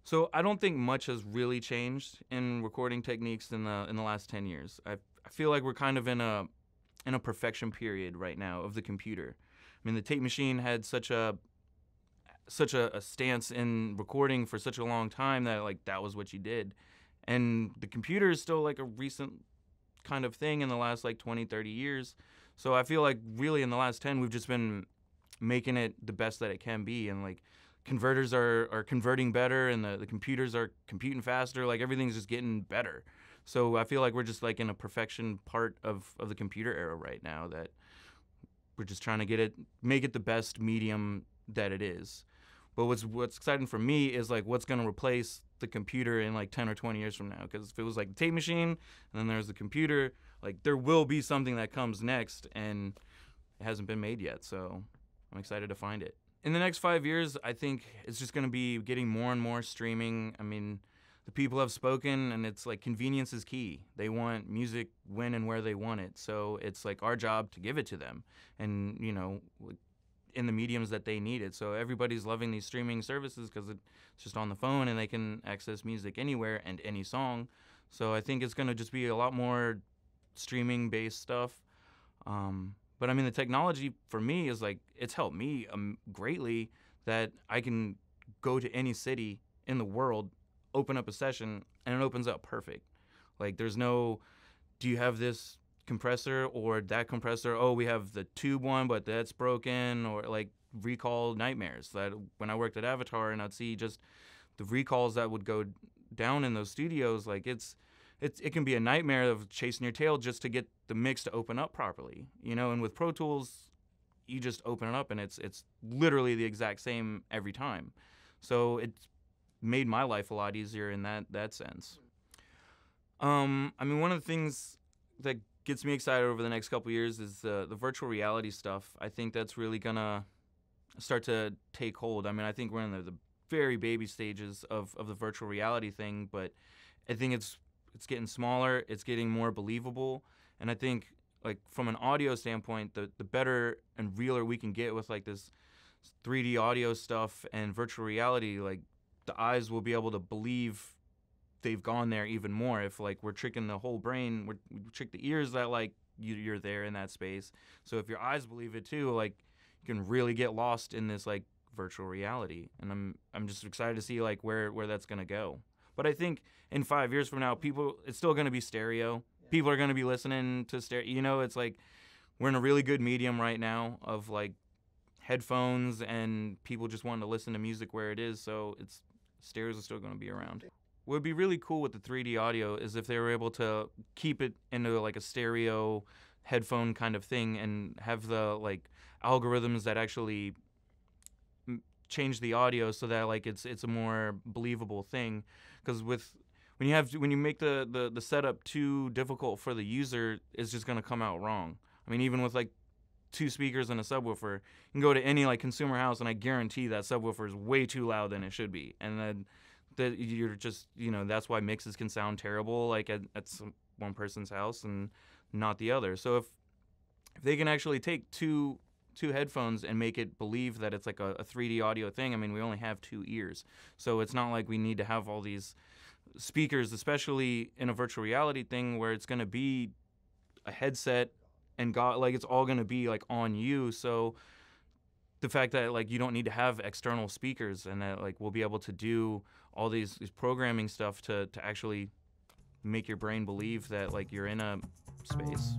So I don't think much has really changed in recording techniques in the last 10 years. I feel like we're kind of in a perfection period right now of the computer. I mean, the tape machine had such a stance in recording for such a long time that like that was what you did. And the computer is still like a recent kind of thing in the last like 20, 30 years. So I feel like really in the last 10 we've just been making it the best that it can be, and like converters are converting better, and the computers are computing faster, like everything's just getting better. So I feel like we're just like in a perfection part of the computer era right now, that we're just trying to make it the best medium that it is. But what's exciting for me is like what's going to replace the computer in like 10 or 20 years from now. Because if it was like the tape machine and then there's the computer, like there will be something that comes next, and it hasn't been made yet. So I'm excited to find it. In the next 5 years, I think it's just going to be getting more and more streaming. I mean, the people have spoken, and it's like convenience is key. They want music when and where they want it. So it's like our job to give it to them, and in the mediums that they need it. So everybody's loving these streaming services because it's just on the phone and they can access music anywhere and any song. So I think it's going to just be a lot more streaming based stuff. But I mean, the technology for me is like, it's helped me greatly, that I can go to any city in the world, open up a session, and it opens up perfect. Like there's no, do you have this compressor or that compressor? Oh, we have the tube one, but that's broken. Or like recall nightmares that when I worked at Avatar, and I'd see just the recalls that would go down in those studios. Like it can be a nightmare of chasing your tail just to get the mix to open up properly, and with Pro Tools, you just open it up and it's literally the exact same every time. So it's made my life a lot easier in that sense. I mean, one of the things that gets me excited over the next couple of years is the virtual reality stuff. I think that's really gonna start to take hold. I mean, I think we're in the very baby stages of the virtual reality thing, but I think it's getting smaller, it's getting more believable, and I think like from an audio standpoint, the better and realer we can get with like this 3D audio stuff and virtual reality, like the eyes will be able to believe they've gone there even more. If like we're tricking the whole brain, we trick the ears that like you're there in that space. So if your eyes believe it too, like you can really get lost in this like virtual reality. And I'm just excited to see like where that's gonna go. But I think in 5 years from now, it's still gonna be stereo. People are gonna be listening to stereo. It's like we're in a really good medium right now of like headphones and people just wanting to listen to music where it is. So stereos are still gonna be around. What would be really cool with the 3D audio is if they were able to keep it into like a stereo headphone kind of thing and have the like algorithms that actually change the audio so that like it's a more believable thing. Because when you make the setup too difficult for the user, it's just gonna come out wrong. I mean, even with like 2 speakers and a subwoofer, you can go to any like consumer house and I guarantee that subwoofer is way too loud than it should be, and then that you're just, that's why mixes can sound terrible like at one person's house and not the other. So if they can actually take two headphones and make it believe that it's like a 3D audio thing, I mean, we only have 2 ears. So it's not like we need to have all these speakers, especially in a virtual reality thing where it's going to be a headset and like it's all going to be like on you. So the fact that like you don't need to have external speakers, and that like we'll be able to do all these programming stuff to actually make your brain believe that like you're in a space.